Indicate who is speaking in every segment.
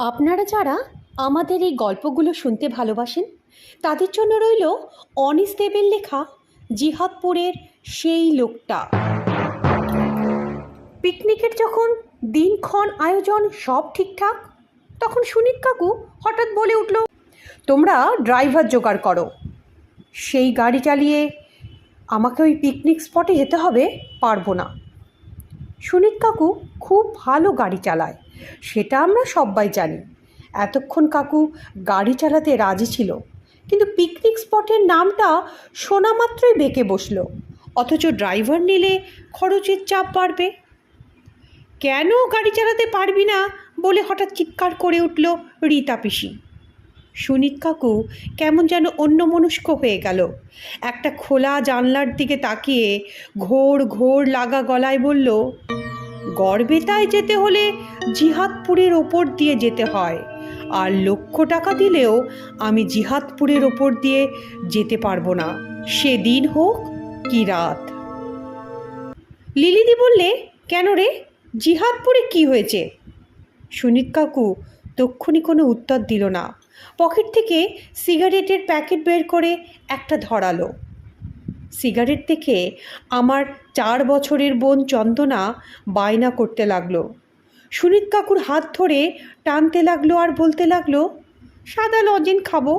Speaker 1: আপনারা যারা আমাদের এই গল্পগুলো শুনতে ভালোবাসেন তাদের জন্য রইল অনিস দেবের লেখা জিহাদপুরের সেই লোকটা। পিকনিকের যখন দিনক্ষণ আয়োজন সব ঠিকঠাক, তখন সুনীত কাকু হঠাৎ বলে উঠল, তোমরা ড্রাইভার জোগাড় করো, সেই গাড়ি চালিয়ে আমাকে ওই পিকনিক স্পটে যেতে হবে, পারবো না। সুনীত কাকু খুব ভালো গাড়ি চালায়, সেটা আমরা সবাই জানি। এতক্ষণ কাকু গাড়ি চালাতে রাজি ছিল, কিন্তু পিকনিক স্পটের নামটা শোনা মাত্রই বেঁকে বসলো। অথচ ড্রাইভার নিলে খরচের চাপ বাড়বে। কেন গাড়ি চালাতে পারবি না বলে হঠাৎ চিৎকার করে উঠল রীতা পিসি। সুনীত কাকু কেমন যেন অন্যমনস্ক হয়ে গেল। একটা খোলা জানলার দিকে তাকিয়ে ঘোর ঘোর লাগা গলায় বলল, গড়বেতায় যেতে হলে জিহাদপুরের ওপর দিয়ে যেতে হয়, আর লক্ষ টাকা দিলেও আমি জিহাদপুরের ওপর দিয়ে যেতে পারবো না, সে দিন হোক কি রাত। লিলিদি বললে, কেন রে, জিহাদপুরে কি হয়েছে? সুনীত কাকু তক্ষুনি কোনো উত্তর দিল না। পকেট থেকে সিগারেটের প্যাকেট বের করে একটা ধরালো। সিগারেট দেখে আমার 4 বছরের বোন চন্দনা বায়না করতে লাগলো। সুনীত কাকুর হাত ধরে টানতে লাগলো আর বলতে লাগলো, সাদা লজেন খাবো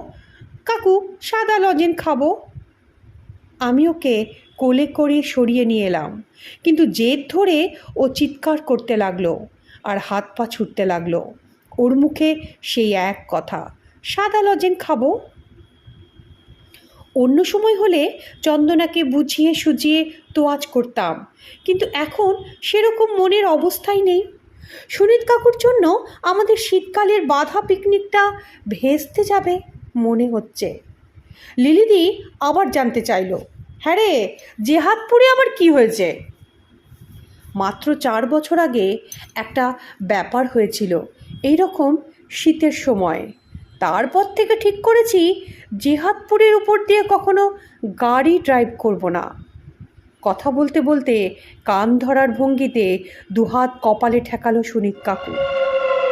Speaker 1: কাকু, সাদা লজেন খাবো। আমি ওকে কোলে করে সরিয়ে নিয়ে এলাম, কিন্তু জেদ ধরে ও চিৎকার করতে লাগলো আর হাত পা ছুটতে লাগলো। ওর মুখে সেই এক কথা, সাদা লজেন খাবো। অন্য সময় হলে চন্দনাকে বুঝিয়ে সুজিয়ে তোয়াজ করতাম, কিন্তু এখন সেরকম মনের অবস্থাই নেই। সুনীত কাকুর জন্য আমাদের শীতকালের বাঁধা পিকনিকটা ভেস্তে যাবে মনে হচ্ছে। লিলিদি আবার জানতে চাইল, হ্যাঁ রে, জিহাদপুরে আবার কি হয়েছে? মাত্র 4 বছর আগে একটা ব্যাপার হয়েছিল এই রকম শীতের সময়। তারপর থেকে ঠিক করেছি জিহাদপুরের উপর দিয়ে কখনো গাড়ি ড্রাইভ করব না। কথা বলতে বলতে কান ধরার ভঙ্গিতে দুহাত কপালে ঠেকালো সুনীত কাকু।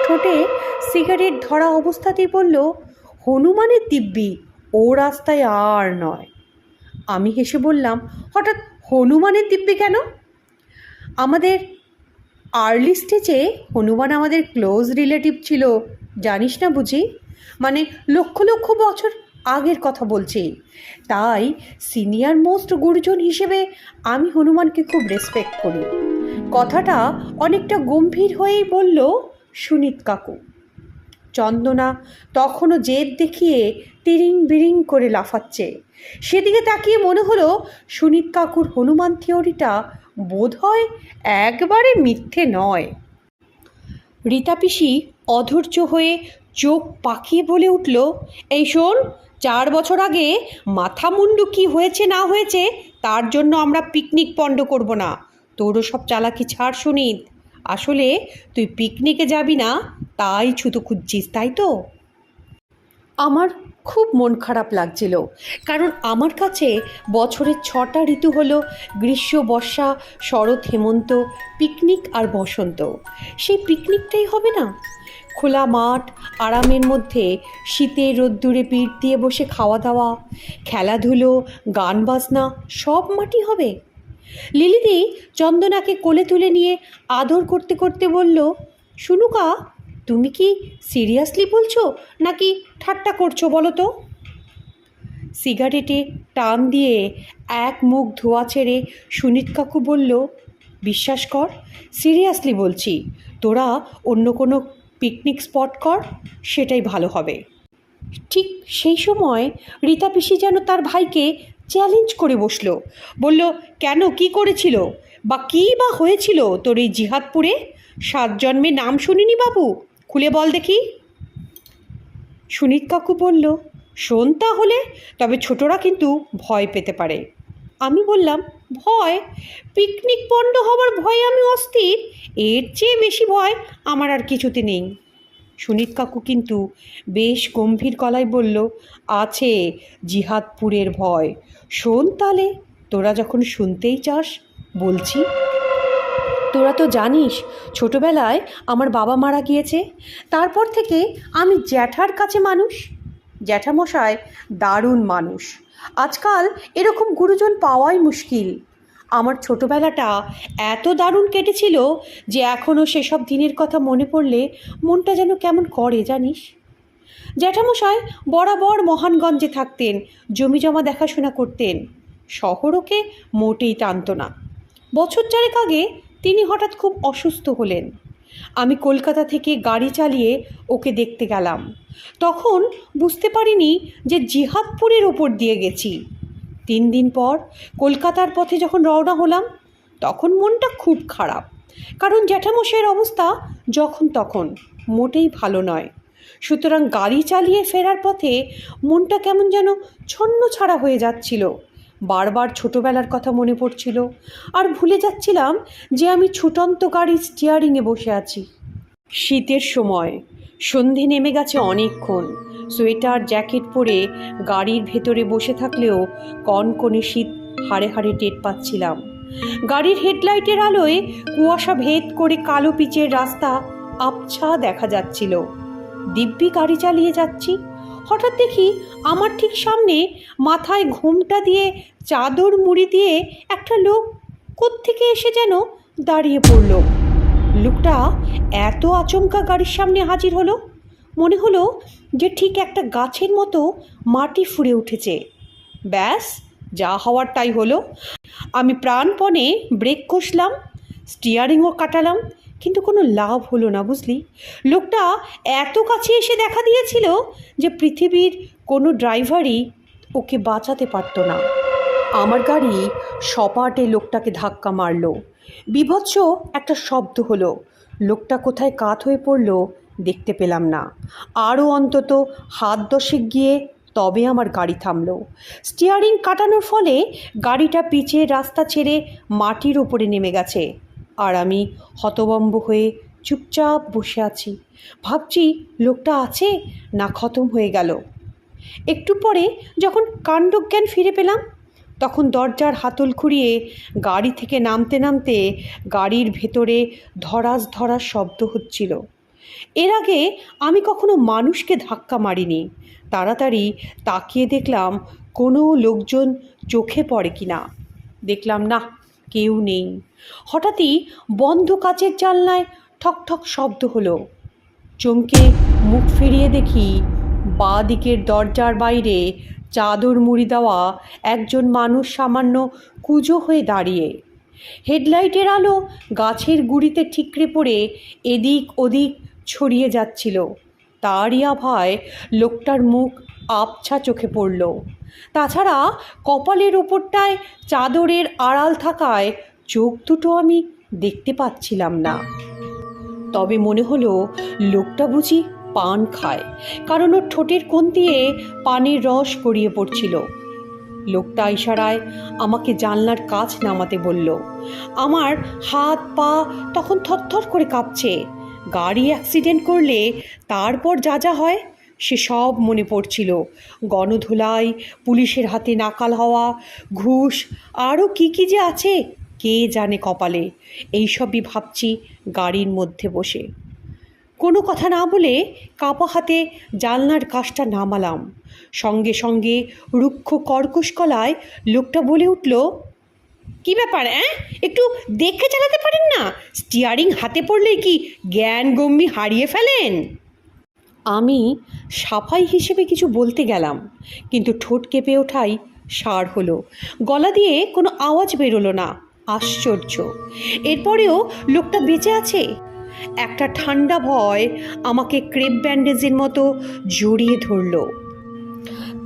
Speaker 1: ঠোঁটে সিগারেট ধরা অবস্থাতেই বলল, হনুমানের দিব্যি, ও রাস্তায় আর নয়। আমি হেসে বললাম, হঠাৎ হনুমানের দিব্যি কেন? আমাদের আর্লি স্টেজে হনুমান আমাদের ক্লোজ রিলেটিভ ছিল, জানিস না বুঝি? মানে লক্ষ লক্ষ বছর আগের কথা বলছি। তাই সিনিয়র মোস্ট গুরুজন হিসেবে আমি হনুমানকে খুব রেসপেক্ট করি। কথাটা অনেকটা গম্ভীর হয়েই বলল সুনীত কাকু। চন্দনা তখনও জেদ দেখিয়ে তিরিং বিরিং করে লাফাচ্ছে। সেদিকে তাকিয়ে মনে হলো সুনীত কাকুর হনুমান থিওরিটা বোধহয় একবারে মিথ্যে নয়। রীতা পিসি অধৈর্য হয়ে চোখ পাকিয়ে বলে উঠল, এই শোন, 4 বছর আগে মাথা মুন্ডু কি হয়েছে না হয়েছে তার জন্য আমরা পিকনিক পণ্ড করব না। তোরও সব চালাকি ছাড় সুনীত। আসলে তুই পিকনিকে যাবি না তাই ছুতো খুঁজছিস, তাই তো? আমার খুব মন খারাপ লাগছিল, কারণ আমার কাছে বছরের 6টা ঋতু হলো গ্রীষ্ম, বর্ষা, শরৎ, হেমন্ত, পিকনিক আর বসন্ত। সেই পিকনিকটাই হবে না? খোলা মাঠ, আরামের মধ্যে শীতের রোদ্দুরে পিঠ দিয়ে বসে খাওয়া দাওয়া, খেলাধুলো, গান বাজনা সব মাটি হবে। লিলিদি চন্দনাকে কোলে তুলে নিয়ে আদর করতে করতে বলল, শুনুকা, তুমি কি সিরিয়াসলি বলছো নাকি ঠাট্টা করছো বলো তো? সিগারেটে টান দিয়ে এক মুখ ধোয়া ছেড়ে সুনীত কাকু বলল, বিশ্বাস কর, সিরিয়াসলি বলছি, তোরা অন্য কোনো পিকনিক স্পট কর, সেটাই ভালো হবে। ঠিক সেই সময় রীতা পিসি যেন তার ভাইকে চ্যালেঞ্জ করে বসলো। বলল, কেন, কি করেছিল বা কী বা হয়েছিল তোর এই জিহাদপুরে? 7 জন্মে নাম শুনিনি বাবু, খুলে বল দেখি। সুনীত কাকু বলল, শোন তাহলে, তবে ছোটরা কিন্তু ভয় পেতে পারে। আমি বললাম, ভয়? পিকনিক পণ্ড হবার ভয়ে আমি অস্থির, এর চেয়ে বেশি ভয় আমার আর কিছুতে নেই। সুনীত কাকু কিন্তু বেশ গম্ভীর গলায় বলল, আছে জিহাদপুরের ভয়। শোন তাহলে, তোরা যখন শুনতেই চাস বলছি। তোরা তো জানিস ছোটবেলায় আমার বাবা মারা গিয়েছে। তারপর থেকে আমি জ্যাঠার কাছে মানুষ। জ্যাঠামশাই দারুণ মানুষ। আজকাল এরকম গুরুজন পাওয়াই মুশকিল। আমার ছোটবেলাটা এত দারুণ কেটেছিল যে এখনও সেসব দিনের কথা মনে পড়লে মনটা যেন কেমন করে জানিস। জ্যাঠামশাই বরাবর মহানগঞ্জে থাকতেন, জমি জমা দেখাশোনা করতেন। শহর ওকে মোটেই টানত না। বছর চারেক আগে তিনি হঠাৎ খুব অসুস্থ হলেন। আমি কলকাতা থেকে গাড়ি চালিয়ে ওকে দেখতে গেলাম। তখন বুঝতে পারিনি যে জিহাদপুরের ওপর দিয়ে গেছি। 3 দিন পর কলকাতার পথে যখন রওনা হলাম তখন মনটা খুব খারাপ, কারণ জ্যাঠামশাইয়ের অবস্থা যখন তখন মোটেই ভালো নয়। সুতরাং গাড়ি চালিয়ে ফেরার পথে মনটা কেমন যেন ছন্ন ছাড়া হয়ে যাচ্ছিল। বারবার ছোটবেলার কথা মনে পড়ছিল, আর ভুলে যাচ্ছিলাম যে আমি ছুটন্ত গাড়ির স্টিয়ারিংয়ে বসে আছি। শীতের সময়, সন্ধে নেমে গেছে অনেকক্ষণ। সোয়েটার জ্যাকেট পরে গাড়ির ভেতরে বসে থাকলেও কনকনে শীত হাড়ে হাড়ে টের পাচ্ছিলাম। গাড়ির হেডলাইটের আলোয় কুয়াশা ভেদ করে কালো পিচের রাস্তা আবছা দেখা যাচ্ছিল। দিব্যি গাড়ি চালিয়ে যাচ্ছি। হঠাৎ দেখি আমার ঠিক সামনে মাথায় ঘোমটা দিয়ে চাদর মুড়ি দিয়ে একটা লোক কোত্থেকে এসে যেন দাঁড়িয়ে পড়ল। লোকটা এত আচমকা গাড়ির সামনে হাজির হলো, মনে হলো যে ঠিক একটা গাছের মতো মাটি ফুঁড়ে উঠেছে। ব্যাস, যা হওয়ার তাই হলো। আমি প্রাণপণে ব্রেক কষলাম, স্টিয়ারিংও কাটালাম, কিন্তু কোনো লাভ হলো না, বুঝলি। লোকটা এত কাছে এসে দেখা দিয়েছিল যে পৃথিবীর কোনো ড্রাইভারই ওকে বাঁচাতে পারতো না। আমার গাড়ি সপাটে লোকটাকে ধাক্কা মারল। বীভৎস একটা শব্দ হলো। লোকটা কোথায় কাত হয়ে পড়ল দেখতে পেলাম না। আরও অন্তত হাত 10 গিয়ে তবে আমার গাড়ি থামল। স্টিয়ারিং কাটানোর ফলে গাড়িটা পিচের রাস্তা ছেড়ে মাটির ওপরে নেমে গেছে, আর আমি হতভম্ব হয়ে চুপচাপ বসে আছি। ভাবছি লোকটা আছে না খতম হয়ে গেল। একটু পরে যখন কাণ্ডজ্ঞান ফিরে পেলাম তখন দরজার হাতল খুঁড়িয়ে গাড়ি থেকে নামতে নামতে গাড়ির ভেতরে ধরাস ধরাস শব্দ হচ্ছিল। এর আগে আমি কখনো মানুষকে ধাক্কা মারিনি। তাড়াতাড়ি তাকিয়ে দেখলাম কোনো লোকজন চোখে পড়ে কি না। দেখলাম না, কেউ নেই। হঠাৎই বন্ধ কাচের জানলায় ঠক ঠক শব্দ হলো। চমকে মুখ ফিরিয়ে দেখি বাঁ দিকের দরজার বাইরে চাদর মুড়ি দেওয়া একজন মানুষ সামান্য কুঁজো হয়ে দাঁড়িয়ে। হেডলাইটের আলো গাছের গুঁড়িতে ঠিকরে পড়ে এদিক ওদিক ছড়িয়ে যাচ্ছিল। তারই আভায় লোকটার মুখ আবছা চোখে পড়ল। তাছাড়া কপালের ওপরটায় চাদরের আড়াল থাকায় চোখ দুটো আমি দেখতে পাচ্ছিলাম না। তবে মনে হলো লোকটা বুঝি পান খায়, কারণ ওর ঠোঁটের কোণ দিয়ে পানের রস গড়িয়ে পড়ছিল। লোকটা ইশারায় আমাকে জানলার কাছ নামাতে বলল। আমার হাত পা তখন থরথর করে কাঁপছে। গাড়ি অ্যাক্সিডেন্ট করলে তারপর যা যা হয় সে সব মনে পড়ছিল। গণধোলাই, পুলিশের হাতে নাকাল হওয়া, ঘুষ, আরও কী কী যে আছে কে জানে কপালে। এইসবই ভাবছি গাড়ির মধ্যে বসে। কোনো কথা না বলে কাপা হাতে জানলার কাছটা নামালাম। সঙ্গে সঙ্গে রুক্ষ কর্কশ গলায় লোকটা বলে উঠল, কী ব্যাপার, একটু দেখে চালাতে পারেন না? স্টিয়ারিং হাতে পড়লেই কি জ্ঞান গম্যি হারিয়ে ফেলেন? আমি সাফাই হিসেবে কিছু বলতে গেলাম, কিন্তু ঠোঁট কেঁপে ওঠাই সার হলো। গলা দিয়ে কোনো আওয়াজ বেরোলো না। আশ্চর্য! এরপরেও লোকটা বেঁচে আছে। একটা ঠান্ডা ভয় আমাকে ক্রেপ ব্যান্ডেজের মতো জড়িয়ে ধরল।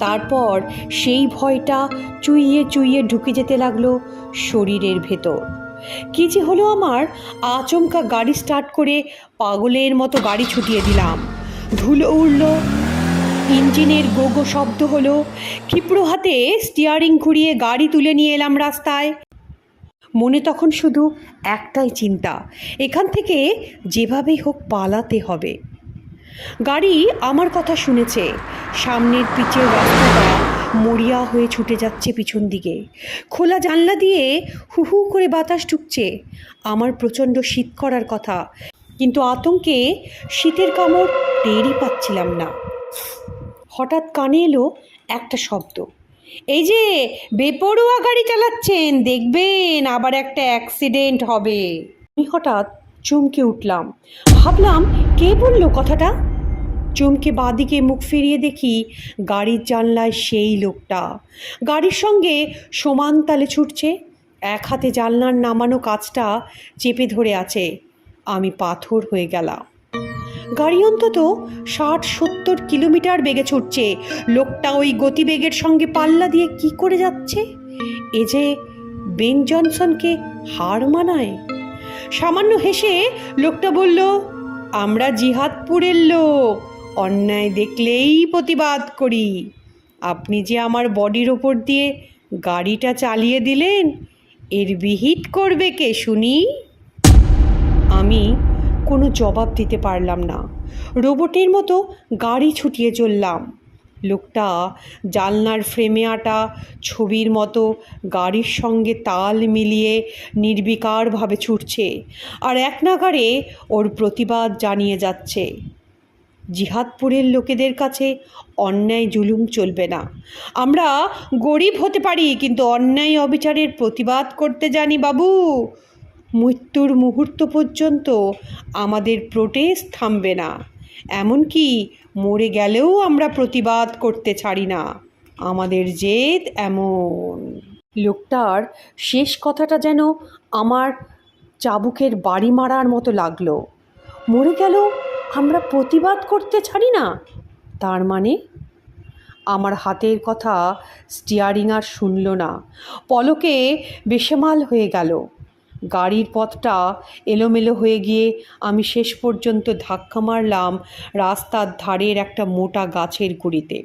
Speaker 1: তারপর সেই ভয়টা চুইয়ে চুইয়ে ঢুকে যেতে লাগলো শরীরের ভেতর। কী যে হলো আমার! আচমকা গাড়ি স্টার্ট করে পাগলের মতো গাড়ি ছুটিয়ে দিলাম। ধুলো উড়ল, ইঞ্জিনের গোগো শব্দ হলো। ক্ষিপ্র হাতে স্টিয়ারিং ঘুরিয়ে গাড়ি তুলে নিয়ে এলাম রাস্তায়। মনে তখন শুধু একটাই চিন্তা, এখান থেকে যেভাবেই হোক পালাতে হবে। গাড়ি আমার কথা শুনেছে। সামনের পিচের রাস্তাটা মরিয়া হয়ে ছুটে যাচ্ছে পিছন দিকে। খোলা জানলা দিয়ে হু হু করে বাতাস ঢুকছে। আমার প্রচণ্ড শীত করার কথা, কিন্তু আতঙ্কে শীতের কামড় টেরই পাচ্ছিলাম না। হঠাৎ কানে এলো একটা শব্দ, এই যে বেপরোয়া গাড়ি চালাচ্ছেন, দেখবেন আবার একটা অ্যাক্সিডেন্ট হবে। আমি হঠাৎ চমকে উঠলাম, ভাবলাম কে বলল কথাটা। চমকে বাঁদিকে মুখ ফিরিয়ে দেখি গাড়ির জানলায় সেই লোকটা গাড়ির সঙ্গে সমান তালে ছুটছে। এক হাতে জানলার নামানো কাঁচটা চেপে ধরে আছে। আমি পাথর হয়ে গেলাম। গাড়ি অন্তত 60-70 কিলোমিটার বেগে ছুটছে। লোকটা ওই গতিবেগের সঙ্গে পাল্লা দিয়ে কি করে যাচ্ছে? এ যে বেন জনসনকে হার মানায়। সামান্য হেসে লোকটা বলল, আমরা জিহাদপুরের লোক, অন্যায় দেখলেই প্রতিবাদ করি। আপনি যে আমার বডির ওপর দিয়ে গাড়িটা চালিয়ে দিলেন, এর বিহিত করবে কে শুনি? আমি কোনো জবাব দিতে পারলাম না। রোবটের মতো গাড়ি ছুটিয়ে চললাম। লোকটা জানলার ফ্রেমে আটা ছবির মতো গাড়ির সঙ্গে তাল মিলিয়ে নির্বিকারভাবে ছুটছে, আর এক নাগাড়ে ওর প্রতিবাদ জানিয়ে যাচ্ছে। জিহাদপুরের লোকেদের কাছে অন্যায় জুলুম চলবে না। আমরা গরিব হতে পারি, কিন্তু অন্যায় অবিচারের প্রতিবাদ করতে জানি বাবু। মৃত্যুর মুহূর্ত পর্যন্ত আমাদের প্রোটেস্ট থামবে না। এমনকি মরে গেলেও আমরা প্রতিবাদ করতে ছাড়ি না। আমাদের জেদ এমন। লোকটার শেষ কথাটা যেন আমার চাবুকের বাড়ি মারার মতো লাগলো। মরে গেলেও আমরা প্রতিবাদ করতে ছাড়ি না, তার মানে? আমার হাতের কথা স্টিয়ারিং আর শুনল না। পলকে বেসামাল হয়ে গেল। গাড়ির পথটা এলোমেলো হয়ে গিয়ে আমি শেষ পর্যন্ত ধাক্কা মারলাম রাস্তার ধারের একটা মোটা গাছের গুঁড়িতে।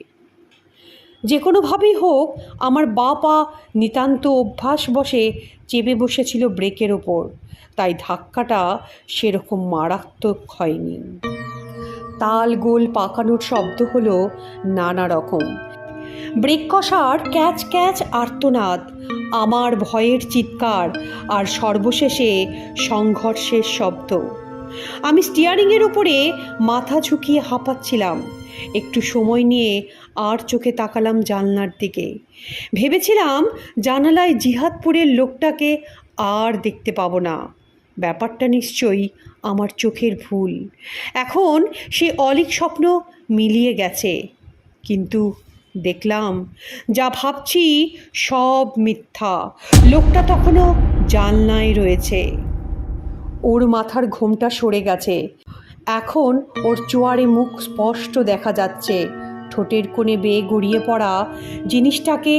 Speaker 1: যে কোনোভাবেই হোক আমার বা পা নিতান্ত অভ্যাসবশে চেপে বসেছিল ব্রেকের ওপর, তাই ধাক্কাটা সেরকম মারাত্মক হয়নি। তাল গোল পাকানোর শব্দ হলো নানা রকম। ব্রেক কষার ক্যাচ ক্যাচ আর্তনাদ, আমার ভয়ের চিৎকার, আর সর্বশেষে সংঘর্ষের শব্দ। আমি স্টিয়ারিংয়ের ওপরে মাথা ঝুঁকিয়ে হাঁপাচ্ছিলাম। একটু সময় নিয়ে আর চোখে তাকালাম জানলার দিকে। ভেবেছিলাম জানালায় জিহাদপুরের লোকটাকে আর দেখতে পাবো না। ব্যাপারটা নিশ্চয়ই আমার চোখের ভুল। এখন সে অলীক স্বপ্ন মিলিয়ে গেছে। কিন্তু দেখলাম যা ভাবছি সব মিথ্যা। লোকটা তখনও জানলায় রয়েছে। ওর মাথার ঘোমটা সরে গেছে। এখন ওর চোয়ারে মুখ স্পষ্ট দেখা যাচ্ছে। ঠোঁটের কোণে বেয়ে গড়িয়ে পড়া জিনিসটাকে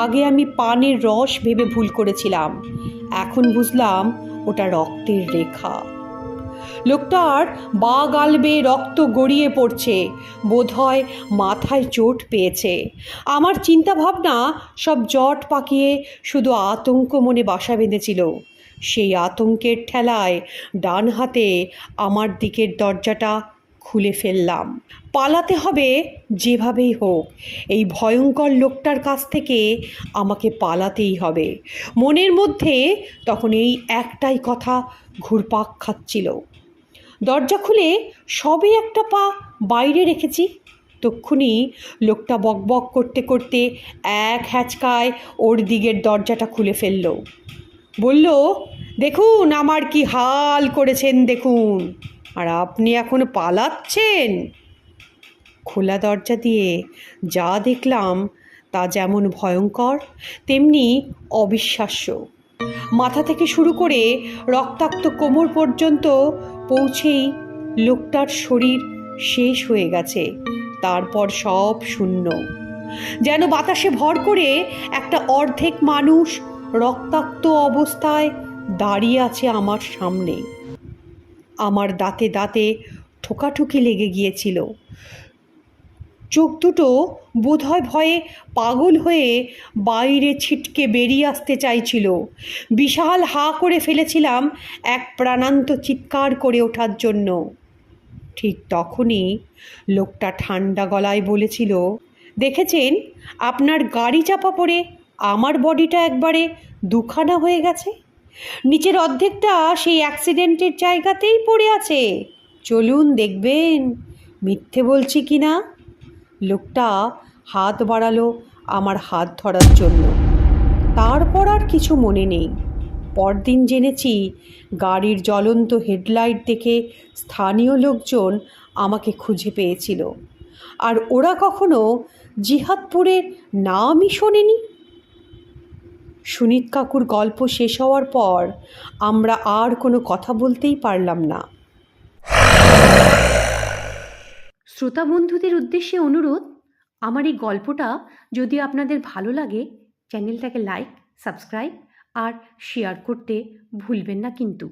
Speaker 1: আগে আমি পানের রস ভেবে ভুল করেছিলাম। এখন বুঝলাম ওটা রক্তের রেখা। লোকটার বা গাল বেয়ে রক্ত গড়িয়ে পড়ছে। বোধহয় মাথায় চোট পেয়েছে। আমার চিন্তা ভাবনা সব জট পাকিয়ে শুধু আতঙ্ক মনে বাসা বেঁধেছিল। সেই আতঙ্কের ঠেলায় ডান হাতে আমার দিকের দরজাটা খুলে ফেললাম। পালাতে হবে যেভাবেই হোক। এই ভয়ঙ্কর লোকটার কাছ থেকে আমাকে পালাতেই হবে। মনের মধ্যে তখন এই একটাই কথা ঘুরপাক খাচ্ছিল। দরজা খুলে সবে একটা পা বাইরে রেখেছি, তক্ষুনি লোকটা বকবক করতে করতে এক হ্যাচকায় ওর দিকের দরজাটা খুলে ফেলল। বলল, দেখুন আমার কি হাল করেছেন দেখুন, আর আপনি এখন পালাচ্ছেন। খোলা দরজা দিয়ে যা দেখলাম তা যেমন ভয়ঙ্কর তেমনি অবিশ্বাস্য। মাথা থেকে শুরু করে রক্তাক্ত কোমর পর্যন্ত পৌঁছেই লোকটার শরীর শেষ হয়ে গেছে। তারপর সব শূন্য, যেন বাতাসে ভর করে একটা অর্ধেক মানুষ রক্তাক্ত অবস্থায় দাঁড়িয়ে আছে আমার সামনে। আমার দাঁতে দাঁতে ঠোকাঠুকি লেগে গিয়েছিল। চোখ দুটো বোধহয় ভয়ে পাগল হয়ে বাইরে ছিটকে বেরিয়ে আসতে চাইছিল। বিশাল হা করে ফেলেছিলাম এক প্রাণান্ত চিৎকার করে ওঠার জন্য। ঠিক তখনই লোকটা ঠান্ডা গলায় বলেছিল, দেখেছেন আপনার গাড়ি চাপা পড়ে আমার বডিটা একবারে দুখানা হয়ে গেছে, নিচের অর্ধেকটা সেই অ্যাক্সিডেন্টের জায়গাতেই পড়ে আছে। চলুন দেখবেন মিথ্যে বলছি কি না। লোকটা হাত বাড়ালো আমার হাত ধরার জন্য। তারপর আর কিছু মনে নেই। পরদিন জেনেছি গাড়ির জ্বলন্ত হেডলাইট দেখে স্থানীয় লোকজন আমাকে খুঁজে পেয়েছিল, আর ওরা কখনো জিহাদপুরের নামই শোনেনি। সুনীত কাকুর গল্প শেষ হওয়ার পর আমরা আর কোনো কথা বলতেই পারলাম না। শ্রোতা বন্ধুদের উদ্দেশ্যে অনুরোধ, আমার এই গল্পটা যদি আপনাদের ভালো লাগে চ্যানেলটাকে লাইক, সাবস্ক্রাইব আর শেয়ার করতে ভুলবেন না কিন্তু।